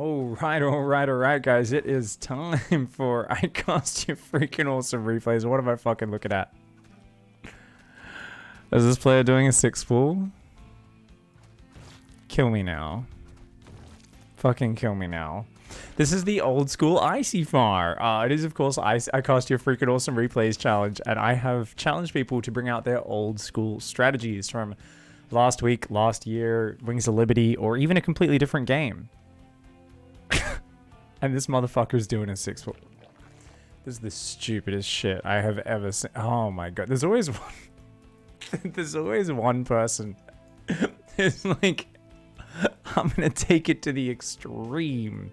All right, guys. It is time for I cast you freaking awesome replays. What am I fucking looking at? Is this player doing a 6-pool? Kill me now. Fucking kill me now. This is the old school ICYFAR. It is, of course, I cast you a freaking awesome replays challenge, and I have challenged people to bring out their old school strategies from last week, last year, Wings of Liberty, or even a completely different game. And this motherfucker's doing a 6-pool. This is the stupidest shit I have ever seen. Oh my god. There's always one. There's always one person who's like, I'm gonna take it to the extreme.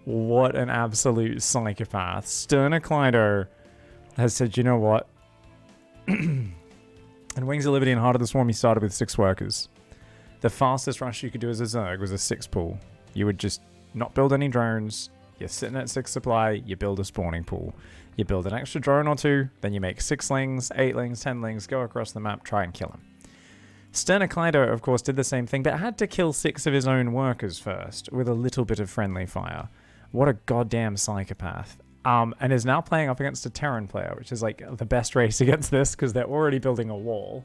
What an absolute psychopath. Sternocleido has said, you know what? In Wings of Liberty and Heart of the Swarm, you started with 6 workers. The fastest rush you could do as a Zerg was a 6-pool. You would just not build any drones. You're sitting at 6 supply, you build a spawning pool. You build an extra drone or 2, then you make 6 lings, 8 lings, 10 lings, go across the map, try and kill him. Sternocleido, of course, did the same thing, but had to kill 6 of his own workers first, with a little bit of friendly fire. What a goddamn psychopath. And is now playing up against a Terran player, which is like the best race against this, because they're already building a wall.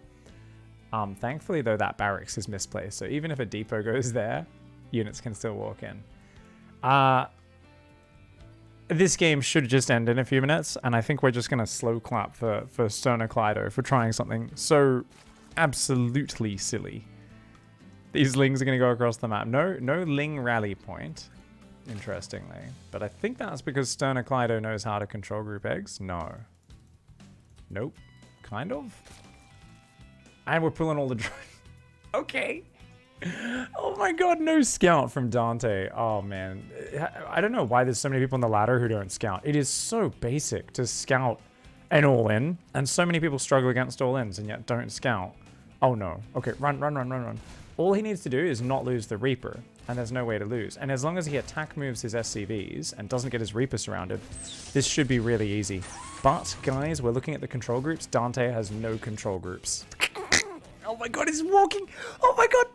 Thankfully, though, that barracks is misplaced, so even if a depot goes there, units can still walk in. This game should just end in a few minutes, and I think we're just going to slow clap for Sternocleido for trying something so absolutely silly. These lings are going to go across the map. No ling rally point, interestingly. But I think that's because Sternocleido knows how to control group eggs. No. Nope. Kind of. And we're pulling all the drones. Okay. Oh my god, no scout from Dante. Oh man. I don't know why there's so many people on the ladder who don't scout. It is so basic to scout an all-in, and so many people struggle against all-ins and yet don't scout. Oh no. Okay, run. All he needs to do is not lose the Reaper, and there's no way to lose. And as long as he attack moves his SCVs and doesn't get his Reaper surrounded, this should be really easy. But, guys, we're looking at the control groups. Dante has no control groups. Oh my god, he's walking! Oh my god!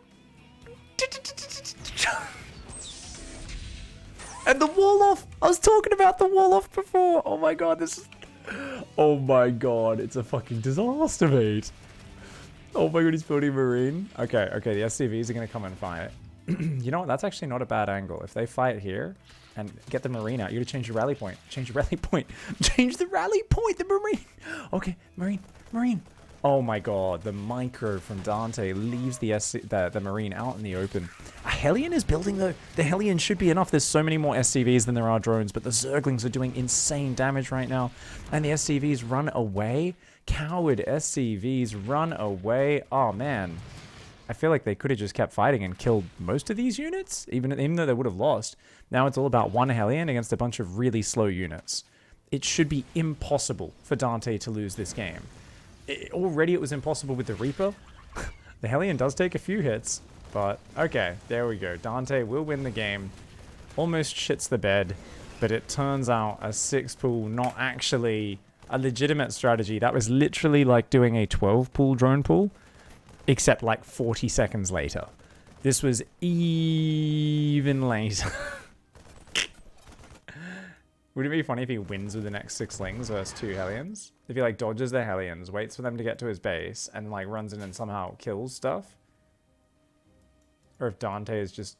And the wall off! I was talking about the wall off before! Oh my god, this is... Oh my god, it's a fucking disaster, mate. Oh my god, he's building a Marine. Okay, the SCVs are gonna come and fight. You know what, that's actually not a bad angle. If they fight here and get the Marine out, you gotta change your rally point. Change your rally point. Change the rally point, the Marine! Okay, Marine. Oh my god, the micro from Dante leaves the Marine out in the open. A Hellion is building though. The Hellion should be enough. There's so many more SCVs than there are drones, but the Zerglings are doing insane damage right now. And the SCVs run away. Coward SCVs run away. Oh man. I feel like they could have just kept fighting and killed most of these units, even though they would have lost. Now it's all about one Hellion against a bunch of really slow units. It should be impossible for Dante to lose this game. Already it was impossible with the Reaper. The Hellion does take a few hits, but okay, there we go. Dante will win the game. Almost shits the bed, but it turns out a 6-pool, not actually a legitimate strategy. That was literally like doing a 12-pool drone pool, except like 40 seconds later. This was even later. Would it be funny if he wins with the next 6 lings versus 2 Hellions? If he like dodges their Hellions, waits for them to get to his base, and like runs in and somehow kills stuff? Or if Dante is just...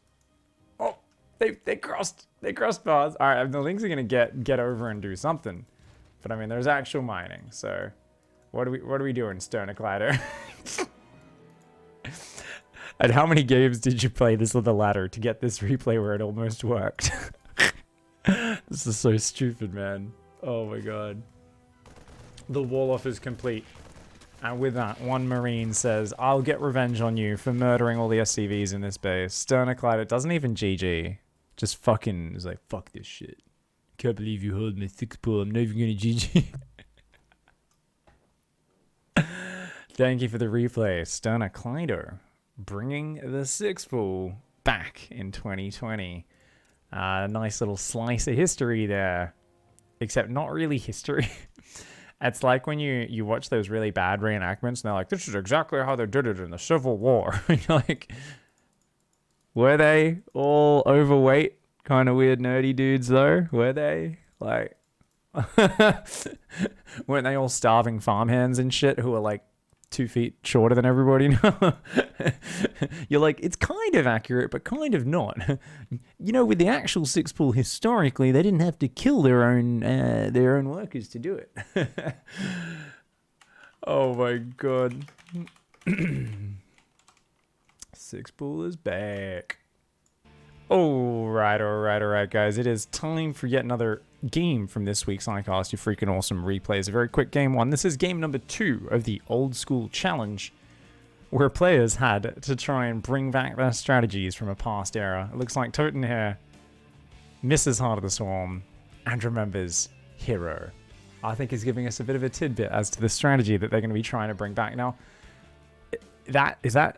Oh! They crossed paths. Alright, the lings are gonna get over and do something. But I mean, there's actual mining, so... What are we doing, Sternocleido? And how many games did you play this on the ladder to get this replay where it almost worked? This is so stupid, man. Oh my god. The wall off is complete. And with that, one Marine says, I'll get revenge on you for murdering all the SCVs in this base. Sternocleido doesn't even GG. Just fucking is like, fuck this shit. Can't believe you hold my 6-pool. I'm not even gonna GG. Thank you for the replay. Sternocleido bringing the 6-pool back in 2020. Nice little slice of history there. Except not really history. It's like when you watch those really bad reenactments and they're like, this is exactly how they did it in the Civil War. And you're like, were they all overweight Kind of weird nerdy dudes though, were they? Like, weren't they all starving farmhands and shit who are like 2 feet shorter than everybody now? You're like, it's kind of accurate, but kind of not. You know, with the actual six pool historically, they didn't have to kill their own workers to do it. Oh my god. Six pool is back. Alright, guys. It is time for yet another game from this week's ICYFAR Your Freaking Awesome Replays. A very quick game one. This is game number 2 of the Old School Challenge, where players had to try and bring back their strategies from a past era. It looks like Toten here misses Heart of the Swarm and remembers Hero. I think he's giving us a bit of a tidbit as to the strategy that they're going to be trying to bring back. Now, is that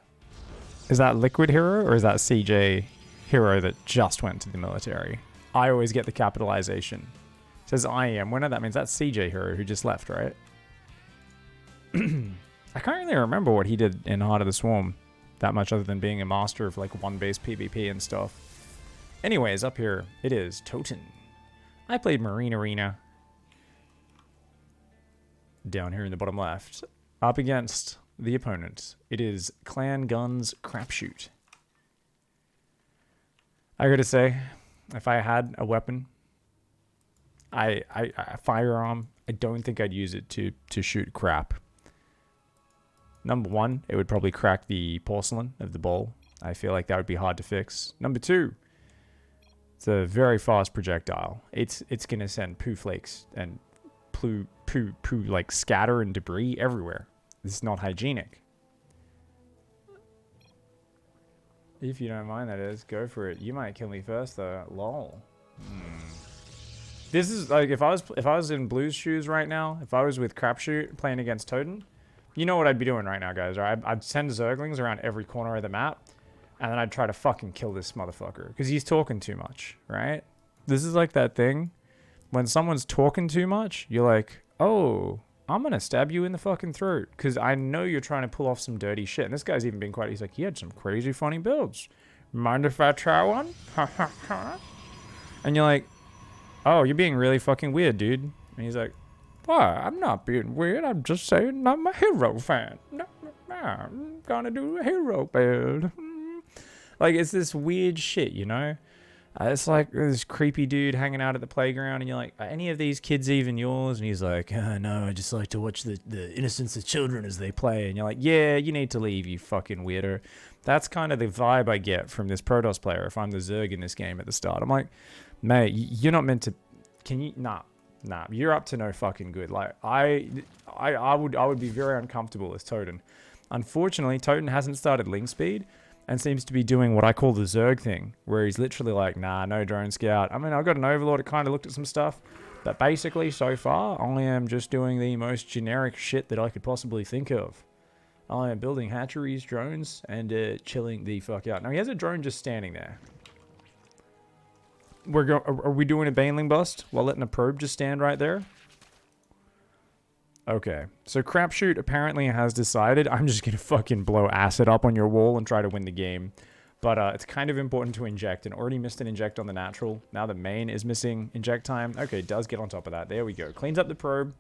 Liquid Hero or is that CJ Hero that just went to the military? I always get the capitalization. It says I am winner. That means that's CJ Hero who just left, right? I can't really remember what he did in Heart of the Swarm that much other than being a master of like one-base PvP and stuff. Anyways, up here it is Toten. I played Marine Arena. Down here in the bottom left, up against the opponent, it is Clan Guns Crapshoot. I gotta say, if I had a weapon, a firearm, I don't think I'd use it to shoot crap. Number 1, it would probably crack the porcelain of the bowl. I feel like that would be hard to fix. Number 2, it's a very fast projectile. It's gonna send poo flakes and poo like scatter and debris everywhere. This is not hygienic. If you don't mind, that is, go for it. You might kill me first though. Lol. This is like if I was in Blue's shoes right now, if I was with Crapshoot playing against Toten, you know what I'd be doing right now, guys, right? I'd send Zerglings around every corner of the map, and then I'd try to fucking kill this motherfucker because he's talking too much, right? This is like that thing when someone's talking too much, you're like, oh, I'm going to stab you in the fucking throat because I know you're trying to pull off some dirty shit. And this guy's even been quite, he's like, he had some crazy funny builds. Mind if I try one? And you're like, oh, you're being really fucking weird, dude. And he's like, why? I'm not being weird. I'm just saying I'm a Hero fan. I'm going to do a Hero build. Like, it's this weird shit, you know? It's like this creepy dude hanging out at the playground, and you're like, are any of these kids even yours? And he's like, no, I just like to watch the innocence of children as they play. And you're like, yeah, you need to leave, you fucking weirdo. That's kind of the vibe I get from this Protoss player if I'm the Zerg in this game at the start. I'm like, mate, you're not meant to... Can you... Nah, you're up to no fucking good. Like, I would be very uncomfortable as Toten. Unfortunately, Toten hasn't started Link Speed, and seems to be doing what I call the Zerg thing, where he's literally like, nah, no drone scout. I mean, I've got an Overlord that kind of looked at some stuff, but basically, so far, I am just doing the most generic shit that I could possibly think of. I am building hatcheries, drones, and chilling the fuck out. Now, he has a drone just standing there. Are we doing a baneling bust while letting a probe just stand right there? Okay, so Crapshoot apparently has decided I'm just gonna fucking blow acid up on your wall and try to win the game. But it's kind of important to inject, and already missed an inject on the natural. Now the main is missing inject time. Okay, does get on top of that. There we go. Cleans up the probe.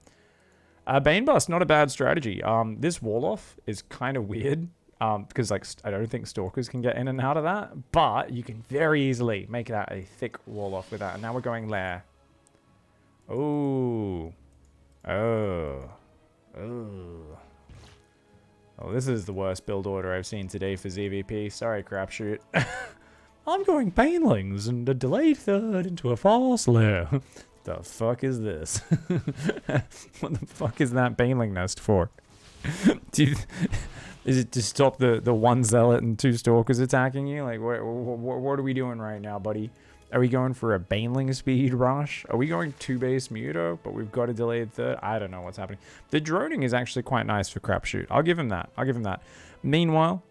Bane Bust, not a bad strategy. This wall off is kind of weird. Because like I don't think stalkers can get in and out of that. But you can very easily make that a thick wall off with that. And now we're going lair. Oh. Oh, this is the worst build order I've seen today for ZVP. Sorry, Crapshoot. I'm going banelings and a delayed third into a false lair. The fuck is this? What the fuck is that baneling nest for? Is it to stop the one zealot and 2 stalkers attacking you? Like, what are we doing right now, buddy? Are we going for a baneling speed rush? Are we going 2-base Muto, but we've got a delayed third? I don't know what's happening. The droning is actually quite nice for Crapshoot. I'll give him that. Meanwhile,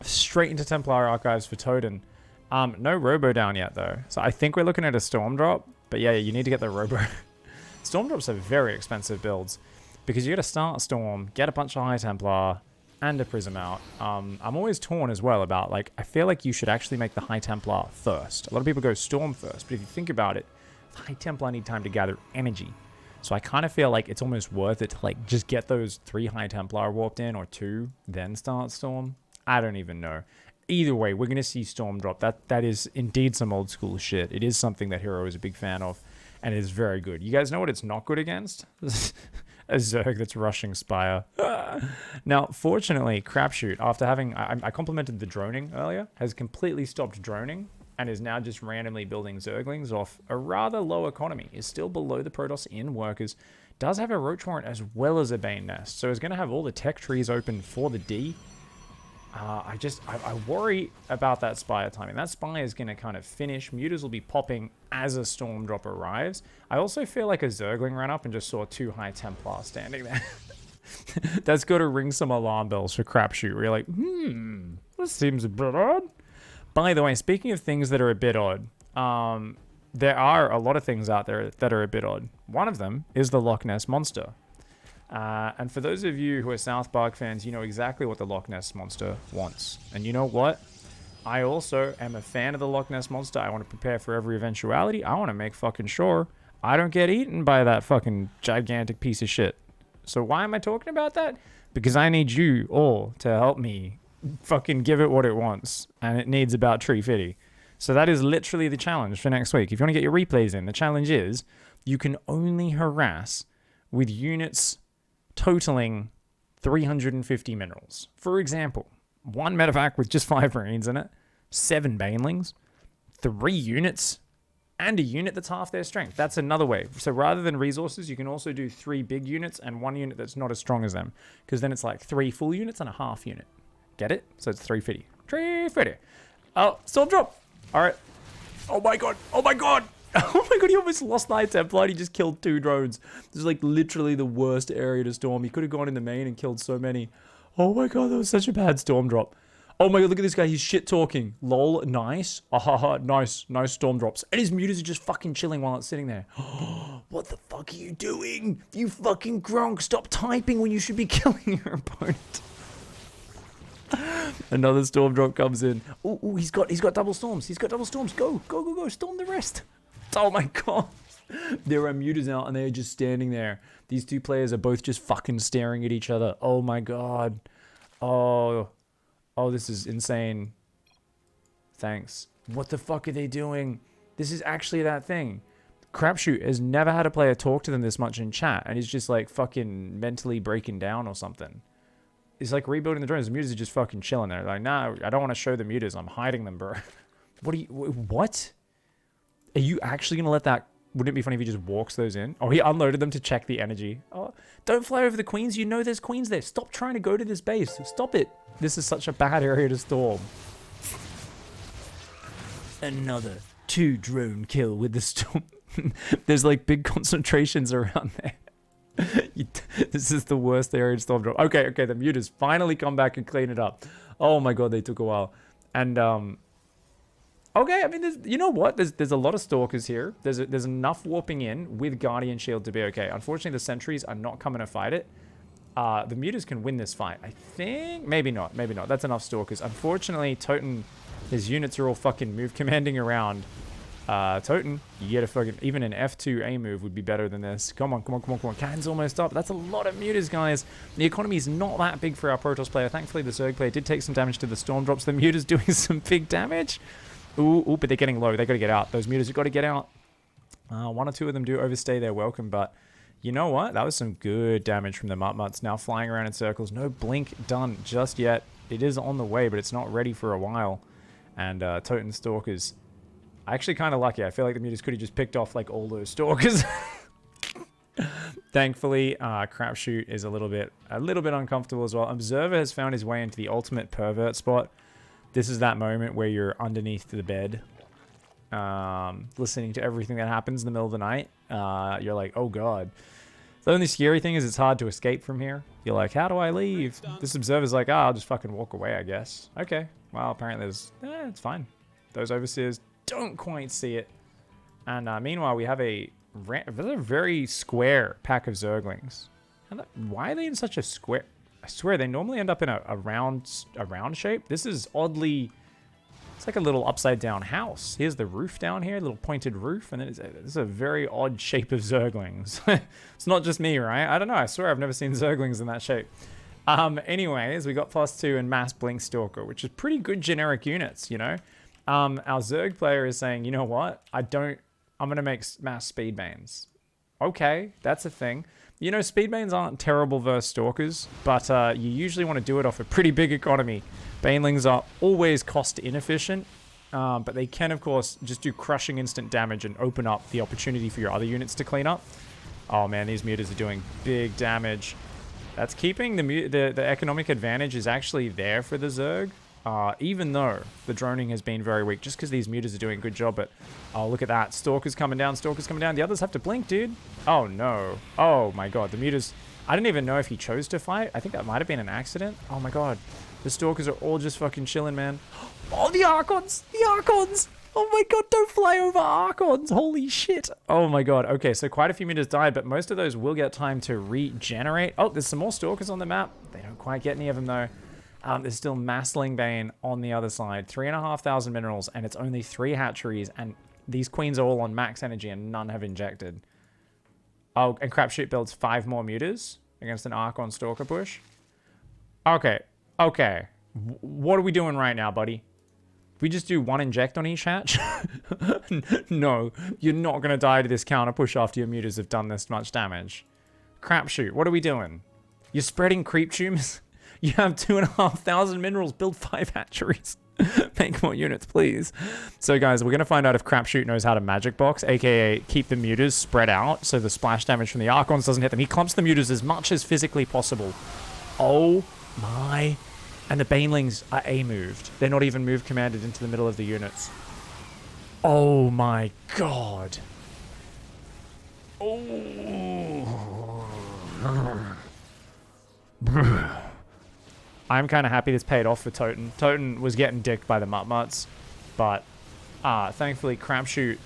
straight into Templar Archives for Toten. No Robo down yet, though. So I think we're looking at a Storm Drop. But yeah, you need to get the Robo. Storm Drops are very expensive builds. Because you got to start Storm, get a bunch of High Templar, and a prism out. I'm always torn as well about, like, I feel like you should actually make the High Templar first. A lot of people go Storm first, but if you think about it, the High Templar need time to gather energy. So I kind of feel like it's almost worth it to, like, just get those 3 High Templar warped in, or 2, then start Storm. I don't even know. Either way, we're going to see Storm drop. That is indeed some old school shit. It is something that Hero is a big fan of, and it is very good. You guys know what it's not good against? A Zerg that's rushing Spire. Now, fortunately, Crapshoot, after having... I complimented the droning earlier, has completely stopped droning, and is now just randomly building Zerglings off a rather low economy. Is still below the Protoss in workers. Does have a Roach Warrant as well as a Bane Nest. So is going to have all the tech trees open for the D. I worry about that Spire timing. That Spire is going to kind of finish. Mutas will be popping as a Storm drop arrives. I also feel like a Zergling ran up and just saw 2 High Templar standing there. That's got to ring some alarm bells for Crapshoot. We're like, this seems a bit odd. By the way, speaking of things that are a bit odd, there are a lot of things out there that are a bit odd. One of them is the Loch Ness Monster. And for those of you who are South Park fans, you know exactly what the Loch Ness Monster wants. And you know what? I also am a fan of the Loch Ness Monster. I want to prepare for every eventuality. I want to make fucking sure I don't get eaten by that fucking gigantic piece of shit. So why am I talking about that? Because I need you all to help me fucking give it what it wants. And it needs about Tree Fiddy. So that is literally the challenge for next week. If you want to get your replays in, the challenge is you can only harass with units totaling 350 minerals. For example, 1 medivac with just 5 marines in it, 7 banelings, 3 units, and a unit that's half their strength. That's another way. So rather than resources, you can also do 3 big units and 1 unit that's not as strong as them. Because then it's like 3 full units and a half unit. Get it? So it's 350. 350. Oh, Storm drop. All right. Oh my god. Oh my god. Oh my god, he almost lost the High Templar. He just killed 2 drones. This is like literally the worst area to storm. He could have gone in the main and killed so many. Oh my god, that was such a bad storm drop. Oh my god, look at this guy. He's shit talking. Lol, nice. Ahaha, nice. Nice storm drops. And his mutas are just fucking chilling while it's sitting there. What the fuck are you doing? You fucking Gronk. Stop typing when you should be killing your opponent. Another storm drop comes in. Oh, he's got double storms. He's got double storms. Go, go, go, go. Storm the rest. Oh my god. There are mutas out and they're just standing there. These 2 players are both just fucking staring at each other. Oh my god. Oh, this is insane. Thanks. What the fuck are they doing? This is actually that thing. Crapshoot has never had a player talk to them this much in chat, and he's just like fucking mentally breaking down or something. It's like rebuilding the drones. The mutas are just fucking chilling there. Like, nah, I don't want to show the mutas. I'm hiding them, bro. What? Are you actually going to let that... Wouldn't it be funny if he just walks those in? Oh, he unloaded them to check the energy. Oh, don't fly over the queens. You know there's queens there. Stop trying to go to this base. Stop it. This is such a bad area to storm. Another 2 drone kill with the storm. There's like big concentrations around there. This is the worst area to storm drop. Okay, the mutas finally come back and clean it up. Oh my god, they took a while. And, okay, I mean, you know what? There's a lot of stalkers here. There's enough warping in with Guardian Shield to be okay. Unfortunately, the sentries are not coming to fight it. The mutas can win this fight, I think. Maybe not. Maybe not. That's enough stalkers. Unfortunately, Toten, his units are all fucking move commanding around. Toten, you get a fucking... Even an F2 A move would be better than this. Come on, come on, come on, come on. Cannon's almost up. That's a lot of mutas, guys. The economy is not that big for our Protoss player. Thankfully, the Zerg player did take some damage to the Storm drops. The mutas doing some big damage. Ooh, but they're getting low. They got to get out. Those mutas have got to get out. 1 or 2 of them do overstay their welcome, but you know what? That was some good damage from the Mutts. Now flying around in circles. No blink done just yet. It is on the way, but it's not ready for a while. And Toten Stalkers... Actually kind of lucky. I feel like the mutas could have just picked off like all those Stalkers. Thankfully, Crapshoot is a little bit uncomfortable as well. Observer has found his way into the ultimate pervert spot. This is that moment where you're underneath the bed, listening to everything that happens in the middle of the night. You're like, oh god. The only scary thing is it's hard to escape from here. You're like, how do I leave? This observer's like, I'll just fucking walk away, I guess. Okay. Well, apparently it's fine. Those overseers don't quite see it. And meanwhile, we have a very square pack of Zerglings. Why are they in such a square? I swear, they normally end up in a round shape. This is oddly... It's like a little upside down house. Here's the roof down here, a little pointed roof, and then it's a very odd shape of zerglings. It's not just me, right? I don't know. I swear I've never seen zerglings in that shape. Anyways, we got +2 and mass blink stalker, which is pretty good generic units, you know. Our zerg player is saying, you know what? I'm gonna make mass speedbanes. Okay, that's a thing. You know, speedbanes aren't terrible versus stalkers, but you usually want to do it off a pretty big economy. Banelings are always cost inefficient, but they can, of course, just do crushing instant damage and open up the opportunity for your other units to clean up. Oh man, these mutas are doing big damage. That's keeping the economic advantage is actually there for the Zerg, even though the droning has been very weak, just because these mutas are doing a good job. But oh, look at that. Stalker's coming down, Stalker's coming down. The others have to blink, dude. Oh no. Oh my god, the mutas... I don't even know if he chose to fight. I think that might have been an accident. Oh my god. The Stalkers are all just fucking chilling, man. Oh, the Archons! The Archons! Oh my god, don't fly over Archons! Holy shit! Oh my god. Okay, so quite a few mutas died, but most of those will get time to regenerate. Oh, there's some more Stalkers on the map. They don't quite get any of them, though. There's still Massling Bane on the other side. 3,500 minerals, and it's only 3 hatcheries, and these queens are all on max energy, and none have injected. Oh, and Crapshoot builds 5 more mutas against an Archon Stalker push. Okay. Okay. What are we doing right now, buddy? We just do 1 inject on each hatch? No, you're not going to die to this counter push after your mutas have done this much damage. Crapshoot, what are we doing? You're spreading creep tombs? You have 2,500 minerals. Build 5 hatcheries. Make more units, please. So, guys, we're going to find out if Crapshoot knows how to magic box, aka keep the mutas spread out so the splash damage from the Archons doesn't hit them. He clumps the mutas as much as physically possible. Oh my... And the Banelings are A-moved. They're not even move commanded into the middle of the units. Oh my god. Oh. I'm kind of happy this paid off for Toten. Toten was getting dicked by the Mutts, but thankfully Crapshoot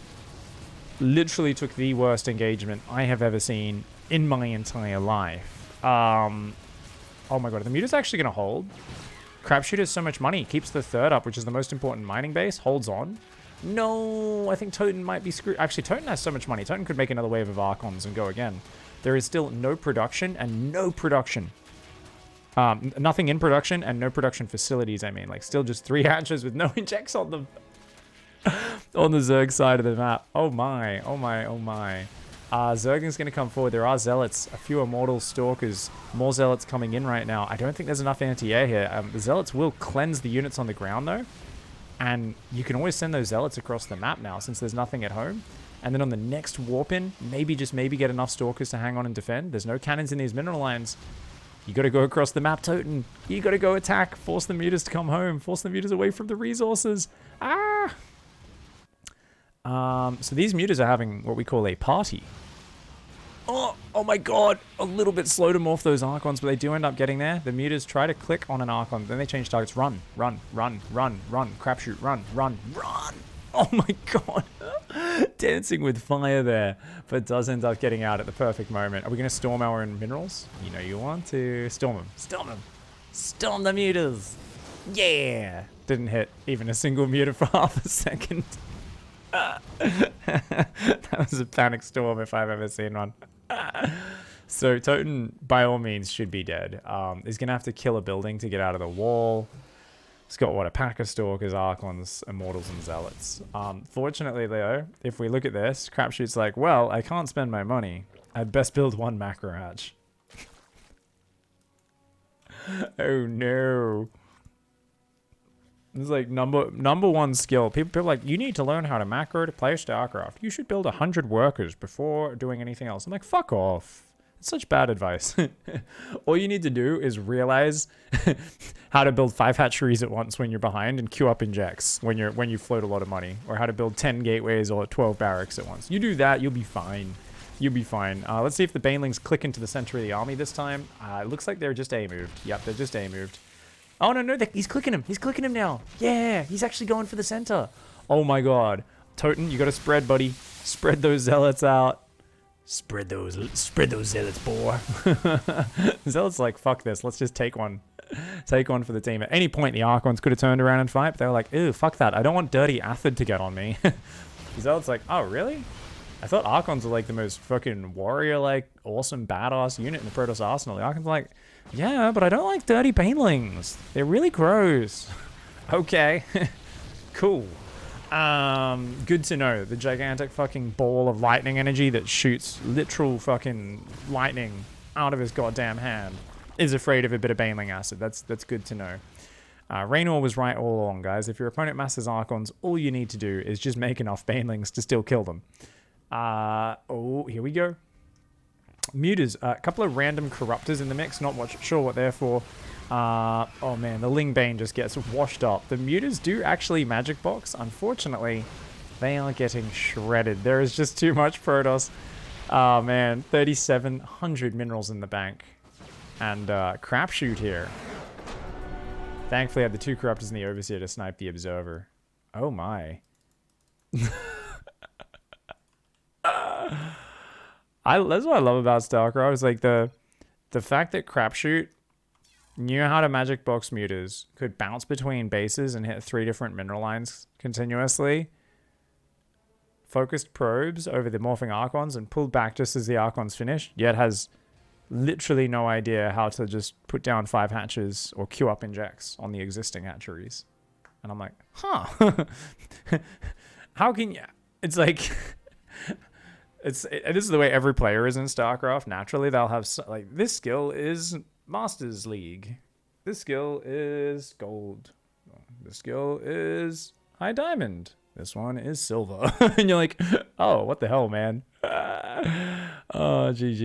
literally took the worst engagement I have ever seen in my entire life. Oh my god, are the muta's actually going to hold? Crapshoot has so much money. Keeps the 3rd up, which is the most important mining base. Holds on. No, I think Toten might be screwed. Actually, Toten has so much money. Toten could make another wave of Archons and go again. There is still no production and no production. Nothing in production and no production facilities, I mean. Like, still just 3 hatches with no injects on them. On the Zerg side of the map. Oh my, oh my, oh my. Zergling's going to come forward. There are Zealots, a few Immortal Stalkers, more Zealots coming in right now. I don't think there's enough anti-air here. The Zealots will cleanse the units on the ground, though. And you can always send those Zealots across the map now, since there's nothing at home. And then on the next warp-in, maybe, just maybe, get enough Stalkers to hang on and defend. There's no cannons in these mineral lines. You got to go across the map, Toten. You got to go attack. Force the mutas to come home. Force the mutas away from the resources. Ah! So these mutas are having what we call a party. Oh my god. A little bit slow to morph those Archons, but they do end up getting there. The mutas try to click on an Archon. Then they change targets. Run, run, run, run, run. Crapshoot, run, run, run. Oh my god. Dancing with fire there. But does end up getting out at the perfect moment. Are we going to storm our own minerals? You know you want to. Storm them. Storm them. Storm the mutas. Yeah. Didn't hit even a single muta for half a second. That was a panic storm if I've ever seen one. So Toten, by all means, should be dead. He's going to have to kill a building to get out of the wall. He's got, what, a pack of Stalkers, Archons, Immortals, and Zealots. Fortunately, though, if we look at this, Crapshoot's like, well, I can't spend my money. I'd best build 1 macro hatch. Oh, no. It's like number 1 skill. People are like, you need to learn how to macro to play StarCraft. You should build 100 workers before doing anything else. I'm like, fuck off. It's such bad advice. All you need to do is realize how to build 5 hatcheries at once when you're behind and queue up injects when you float a lot of money, or how to build 10 gateways or 12 barracks at once. You do that, you'll be fine. You'll be fine. Let's see if the Banelings click into the center of the army this time. It looks like they're just A-moved. Yep, they're just A-moved. Oh, no, he's clicking him. He's clicking him now. Yeah, he's actually going for the center. Oh, my God. Toten, you got to spread, buddy. Spread those Zealots out. Spread those zealots, boy. Zealots like, fuck this. Let's just take one. Take one for the team. At any point, the Archons could have turned around and fight. But they were like, ew, fuck that. I don't want dirty Athid to get on me. Zealots like, oh, really? I thought Archons were like the most fucking warrior-like, awesome, badass unit in the Protoss arsenal. The Archons are like, yeah, but I don't like dirty banelings. They're really gross. Okay. Cool. Good to know. The gigantic fucking ball of lightning energy that shoots literal fucking lightning out of his goddamn hand is afraid of a bit of baneling acid. That's good to know. Raynor was right all along, guys. If your opponent masses Archons, all you need to do is just make enough banelings to still kill them. Oh, here we go. Mutas. A couple of random corruptors in the mix. Not sure what they're for. Oh man, the Ling Bane just gets washed up. The mutas do actually magic box. Unfortunately, they are getting shredded. There is just too much Protoss. Oh man, 3,700 minerals in the bank. And crapshoot here. Thankfully, I had the 2 corruptors and the Overseer to snipe the Observer. Oh my. That's what I love about StarCraft. Is like the fact that crapshoot knew how to magic box mutas, could bounce between bases and hit 3 different mineral lines continuously, focused probes over the morphing Archons and pulled back just as the Archons finished, yet has literally no idea how to just put down 5 hatches or queue up injects on the existing hatcheries. And I'm like, huh. How can you... It's like... This is the way every player is in StarCraft. Naturally, they'll have... Like, this skill is... Masters League. This skill is gold. This skill is high diamond. This one is silver. And you're like, oh, what the hell, man? Oh, GG.